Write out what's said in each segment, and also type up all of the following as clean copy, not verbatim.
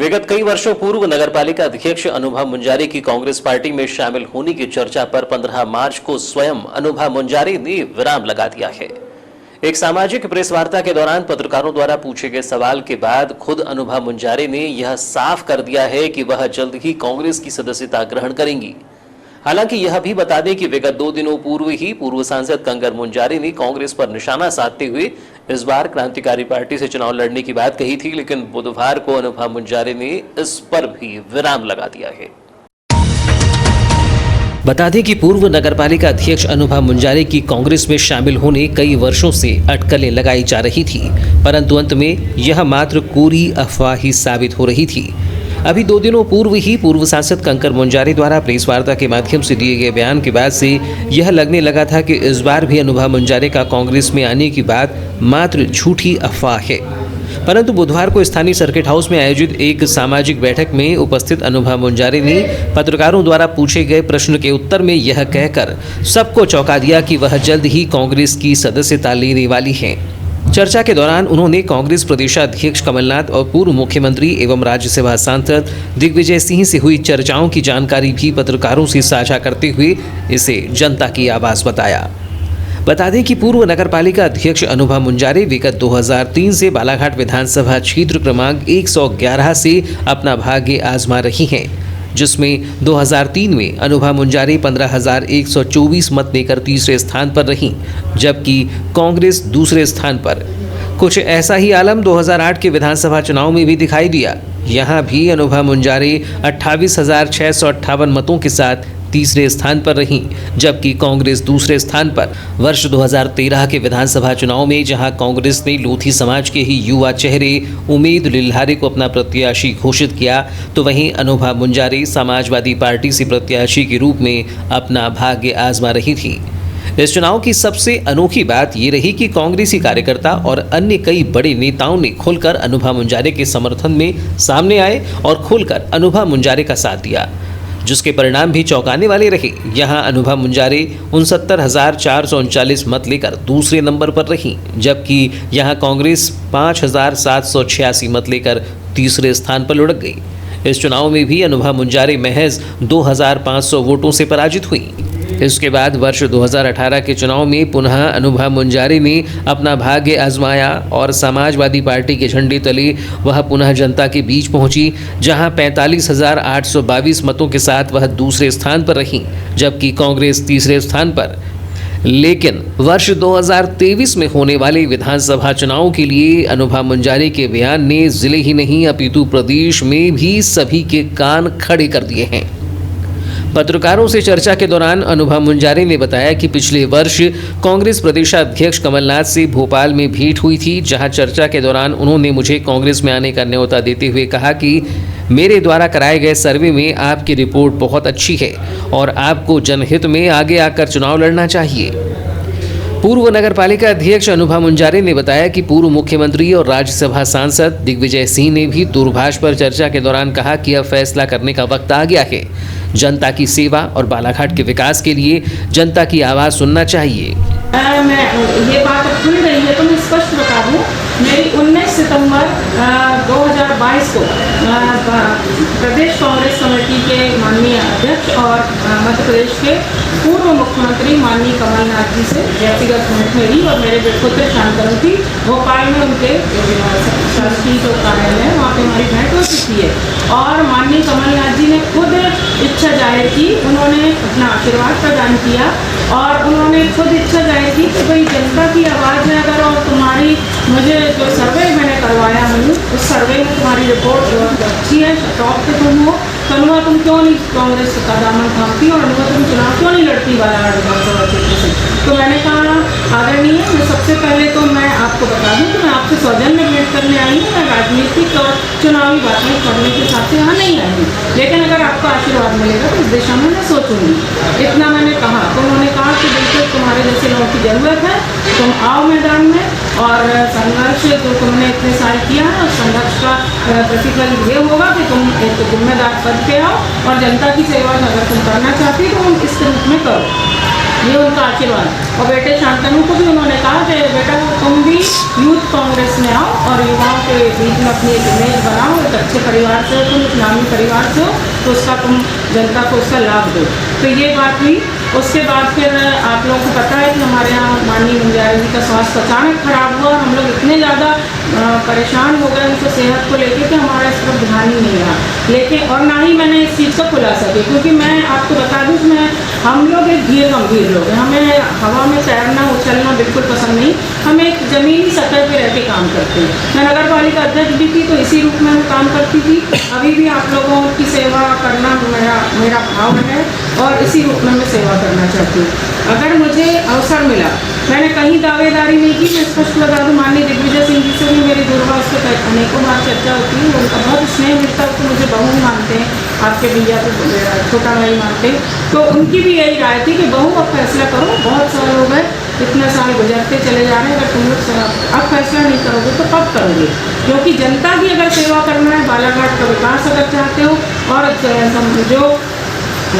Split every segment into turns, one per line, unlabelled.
विगत कई वर्षों पूर्व नगरपालिका अध्यक्ष अनुभा मुंजारी की कांग्रेस पार्टी में शामिल होने की चर्चा पर 15 मार्च को स्वयं अनुभा मुंजारी ने विराम लगा दिया है। एक सामाजिक प्रेस वार्ता के दौरान पत्रकारों द्वारा पूछे गए सवाल के बाद खुद अनुभा मुंजारी ने यह साफ कर दिया है कि वह जल्द ही कांग्रेस की सदस्यता ग्रहण करेंगी। हालांकि यह भी बता दें कि विगत 2 दिनों पूर्व ही पूर्व सांसद कंगर मुंजारी ने कांग्रेस पर निशाना साधते हुए इस बार क्रांतिकारी पार्टी से चुनाव लड़ने की बात कही थी, लेकिन बुधवार को अनुभा मुंजारी ने इस पर भी विराम लगा दिया है। बता दें कि पूर्व नगरपालिका अध्यक्ष अनुभा मुंजारी की कांग्रेस में शामिल होने कई वर्षों से अटकलें लगाई जा रही थी, परंतु अंत में यह मात्र कोरी अफवाह ही साबित हो रही थी। अभी 2 दिनों पूर्व ही पूर्व सांसद कंकर मुंजारी द्वारा प्रेस वार्ता के माध्यम से दिए गए बयान के बाद से यह लगने लगा था कि इस बार भी अनुभा मुंजारी का कांग्रेस में आने की बात मात्र झूठी अफवाह है। परंतु बुधवार को स्थानीय सर्किट हाउस में आयोजित एक सामाजिक बैठक में उपस्थित अनुभा मुंजारी ने पत्रकारों द्वारा पूछे गए प्रश्न के उत्तर में यह कहकर सबको चौंका दिया कि वह जल्द ही कांग्रेस की सदस्यता लेने वाली हैं। चर्चा के दौरान उन्होंने कांग्रेस प्रदेशाध्यक्ष कमलनाथ और पूर्व मुख्यमंत्री एवं राज्यसभा सांसद दिग्विजय सिंह से हुई चर्चाओं की जानकारी भी पत्रकारों से साझा करते हुए इसे जनता की आवाज बताया। बता दें कि पूर्व नगरपालिका अध्यक्ष अनुभा मुंजारी विगत 2003 से बालाघाट विधानसभा क्षेत्र क्रमांक 111 से अपना भाग्य आजमा रही हैं, जिसमें 2003 में अनुभा मुंजारी 15,124 मत लेकर तीसरे स्थान पर रहीं, जबकि कांग्रेस दूसरे स्थान पर। कुछ ऐसा ही आलम 2008 के विधानसभा चुनाव में भी दिखाई दिया। यहां भी अनुभा मुंजारी 28,658 मतों के साथ तीसरे स्थान पर रहीं, जबकि कांग्रेस दूसरे स्थान पर। वर्ष 2013 के विधानसभा चुनाव में जहां कांग्रेस ने लोधी समाज के ही युवा चेहरे उमेद लिल्हारे को अपना प्रत्याशी घोषित किया, तो वहीं अनुभा मुंजारी समाजवादी पार्टी से प्रत्याशी के रूप में अपना भाग्य आजमा रही थी। इस चुनाव की सबसे अनोखी बात ये रही कि कांग्रेसी कार्यकर्ता और अन्य कई बड़े नेताओं ने खुलकर अनुभा मुंजारी के समर्थन में सामने आए और खुलकर अनुभा मुंजारी का साथ दिया, जिसके परिणाम भी चौंकाने वाले रहे। यहां अनुभा मुंजारी 69,439 मत लेकर दूसरे नंबर पर रही, जबकि यहां कांग्रेस 5,786 मत लेकर तीसरे स्थान पर लुढ़क गई। इस चुनाव में भी अनुभा मुंजारी महज 2,500 वोटों से पराजित हुई। इसके बाद वर्ष 2018 के चुनाव में पुनः अनुभा मुंजारी ने अपना भाग्य आजमाया और समाजवादी पार्टी के झंडे तले वह पुनः जनता के बीच पहुंची, जहां 45,822 मतों के साथ वह दूसरे स्थान पर रही, जबकि कांग्रेस तीसरे स्थान पर। लेकिन वर्ष 2023 में होने वाले विधानसभा चुनाव के लिए अनुभा मुंजारी के बयान ने जिले ही नहीं अपितु प्रदेश में भी सभी के कान खड़े कर दिए हैं। पत्रकारों से चर्चा के दौरान अनुभा मुंजारी ने बताया कि पिछले वर्ष कांग्रेस प्रदेशाध्यक्ष कमलनाथ से भोपाल में भेंट हुई थी, जहां चर्चा के दौरान उन्होंने मुझे कांग्रेस में आने का न्योता देते हुए कहा कि मेरे द्वारा कराए गए सर्वे में आपकी रिपोर्ट बहुत अच्छी है और आपको जनहित में आगे आकर चुनाव लड़ना चाहिए। पूर्व नगरपालिका अध्यक्ष अनुभा मुंजारी ने बताया कि पूर्व मुख्यमंत्री और राज्यसभा सांसद दिग्विजय सिंह ने भी दूरभाष पर चर्चा के दौरान कहा कि अब फैसला करने का वक्त आ गया है। जनता की सेवा और बालाघाट के विकास के लिए जनता की आवाज़ सुनना चाहिए।
मैं ये बात खुल रही है तो मैं स्पष्ट बता दूं, मेरी 19 सितंबर 2022 को प्रदेश कांग्रेस कमेटी के माननीय अध्यक्ष और मध्य प्रदेश के पूर्व मुख्यमंत्री माननीय कमलनाथ जी से व्यक्तिगत भेंट मेरी और मेरे पुत्र शांतनु की भोपाल में उनके शासकीय जो कार्यालय है वहाँ पे हमारी भेंट हो चुकी है। और माननीय कमलनाथ जी ने खुद इच्छा जाहिर की, उन्होंने अपना आशीर्वाद प्रदान किया और उन्होंने खुद इच्छा जाहिर की कि भाई जनता की आवाज़ है अगर, और तुम्हारी मुझे जो सर्वे मैंने करवाया हूँ उस सर्वे में तुम्हारी रिपोर्ट बहुत अच्छी है, टॉप पे तुम हो, तो अनुवा तुम क्यों नहीं कांग्रेस का दामन थामती और अनुवा तुम चुनाव क्यों नहीं लड़ती बालाघाट विधानसभा क्षेत्र से। तो मैंने कहा आदरणीय, मैं सबसे पहले तो मैं आपको बता दूं कि मैं आपसे सौजन्य भेंट करने आई हूँ, मैं राजनीतिक और चुनावी बातें करने के हिसाब से यहाँ नहीं आई हूँ, लेकिन अगर आपका आशीर्वाद मिलेगा तो इस दिशा में मैं सोचूंगी। इतना मैंने कहा तो उन्होंने कहा कि बिल्कुल तुम्हारे जैसे लोगों की ज़रूरत है, तुम आओ मैदान में और संघर्ष जो तुमने इतने साल किया है उस संघर्ष का प्रतिफल ये होगा कि तुम एक जिम्मेदार पद पे आओ और जनता की सेवा अगर तुम करना चाहती तो तुम इस रूप में करो। ये उनका आशीर्वाद। और बेटे शांतनु को भी उन्होंने कहा कि बेटा तुम भी यूथ कांग्रेस में आओ और युवाओं के बीच में अपनी एक इमेज बनाओ, एक अच्छे परिवार से हो, तुम एक नामी परिवार से हो, तो उसका तुम जनता को उसका लाभ दो। तो ये बात हुई। उसके बाद फिर आप लोगों को पता है कि हमारे यहाँ माननीय मुंजारी जी का स्वास्थ्य अचानक खराब हुआ और हम लोग इतने ज़्यादा परेशान हो गए उनकी सेहत को लेकर कि हमारा इस पर ध्यान ही नहीं रहा। लेकिन और ना ही मैंने इस चीज़ का खुलासा किया, क्योंकि मैं आपको बता दूँ कि हम लोग एक धीर गंभीर लोग हैं, हमें हवा में तैरना उछलना बिल्कुल पसंद नहीं, हम एक ज़मीनी सतह पर रह के काम करते हैं। मैं नगर पालिका अध्यक्ष भी थी तो इसी रूप में मैं काम करती थी, अभी भी आप लोगों की सेवा करना मेरा भाव है और इसी रूप में मैं सेवा करना चाहती हूँ। अगर मुझे अवसर मिला, मैंने कहीं दावेदारी नहीं की, मैं स्पष्ट बता दूँ, माननीय दिग्विजय सिंह जी से भी मेरी दूरभाष पे अनेकों बार चर्चा होती है, उनका बहुत स्नेह मिलता है, तो मुझे बहू मानते हैं, आपके भैया को छोटा भाई मानते हैं, तो उनकी भी यही राय थी कि बहू अब फैसला करो, बहुत साल हो गए, इतने साल गुजरते चले जा रहे हैं, अगर तुम लोग अब फैसला नहीं करोगे तो कब करोगे? क्योंकि जनता की अगर सेवा करना है, बालाघाट का विकास अगर चाहते हो और जो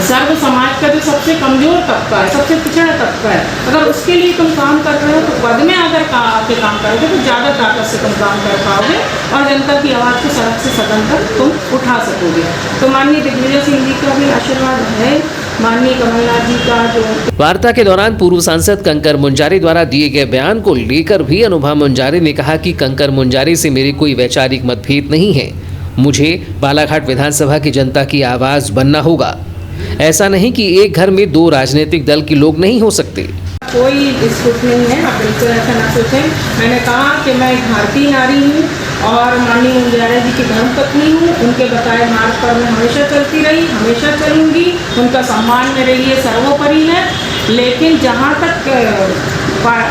सर्व समाज का जो सबसे कमज़ोर तबका है, सबसे पिछड़ा तबका है, अगर उसके लिए तुम काम कर रहे हो तो पद में अगर आके काम करोगे तो ज़्यादा ताकत से तुम काम कर पाओगे और जनता की आवाज़ को सड़क से सदन तक तुम उठा सकोगे। तो माननीय दिग्विजय सिंह जी का भी आशीर्वाद है, माननीय कमलनाथ जी का जो।
वार्ता के दौरान पूर्व सांसद कंकर मुंजारी द्वारा दिए गए बयान को लेकर भी अनुभा मुंजारी ने कहा कि कंकर मुंजारी से मेरे कोई वैचारिक मतभेद नहीं है, मुझे बालाघाट विधानसभा की जनता की आवाज़ बनना होगा। ऐसा नहीं कि एक घर में दो राजनीतिक दल के लोग नहीं हो सकते।
कोई डिस्प्यूट नहीं है, आप बिल्कुल ऐसा ना सोचें। मैंने कहा कि मैं एक भारतीय नारी हूँ और माननीय मुंजारी जी की धर्मपत्नी हूँ, उनके बताए मार्ग पर मैं हमेशा चलती रही, हमेशा चलूँगी, उनका सम्मान मेरे लिए सर्वोपरि है। लेकिन जहाँ तक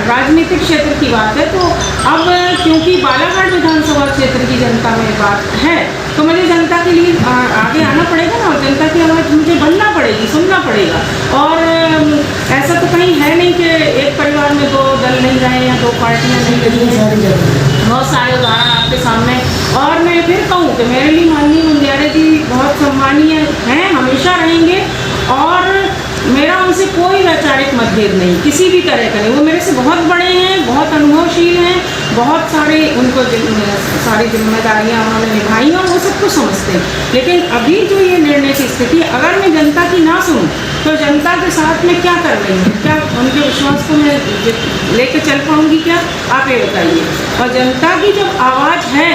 राजनीतिक क्षेत्र की बात है तो अब क्योंकि बालाघाट विधानसभा क्षेत्र की जनता में बात है तो मुझे जनता के लिए आगे आना पड़ेगा ना, और जनता की आवाज़ मुझे बनना पड़ेगी, सुनना पड़ेगा। और ऐसा तो कहीं है नहीं कि एक परिवार में दो दल नहीं रहे या दो पार्टियां नहीं लगी हैं, बहुत सारे उदाहरण आपके सामने। और मैं फिर कहूँ कि मेरे लिए माननीय मुंजारी जी बहुत सम्मानीय हैं, हमेशा रहेंगे और मेरा उनसे कोई वैचारिक मतभेद नहीं, किसी भी तरह का नहीं। वो मेरे से बहुत बड़े हैं, बहुत अनुभवशील हैं, बहुत सारे उनको सारी जिम्मेदारियां उन्होंने निभाई और वो सब कुछ समझते हैं। लेकिन अभी जो ये निर्णय की स्थिति, अगर मैं जनता की ना सुनूं तो जनता के साथ में क्या कर रही हूँ, क्या उनके विश्वास को मैं लेके चल पाऊँगी क्या? आप ये बताइए। और जनता की जब आवाज़ है,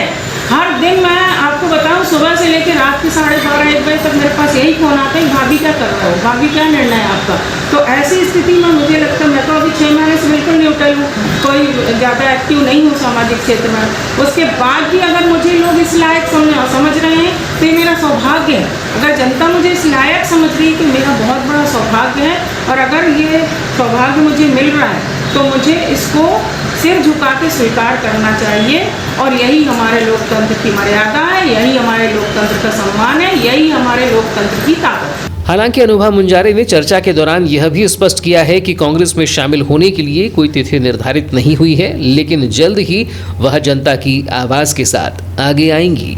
हर दिन मैं आपको बताऊं सुबह से लेकर रात के 12:30-1 बजे तक मेरे पास यही फ़ोन आता है, भाभी क्या कर रहे हो, भाभी क्या निर्णय है आपका। तो ऐसी स्थिति में मुझे लगता है, मैं तो अभी 6 महीने से बिल्कुल न्यूट्रल हूँ, कोई ज़्यादा एक्टिव नहीं हूँ सामाजिक क्षेत्र में। उसके बाद भी अगर मुझे लोग इस लायक समझ रहे हैं तो ये मेरा सौभाग्य है। अगर जनता मुझे इस लायक समझ रही है तो मेरा बहुत बड़ा सौभाग्य है, और अगर ये सौभाग्य मुझे मिल रहा है तो मुझे इसको सिर झुका के स्वीकार करना चाहिए। और यही हमारे लोकतंत्र की मर्यादा है, यही हमारे लोकतंत्र का सम्मान है, यही हमारे लोकतंत्र की ताकत है।
हालांकि अनुभा मुंजारी ने चर्चा के दौरान यह भी स्पष्ट किया है कि कांग्रेस में शामिल होने के लिए कोई तिथि निर्धारित नहीं हुई है, लेकिन जल्द ही वह जनता की आवाज़ के साथ आगे आएंगी।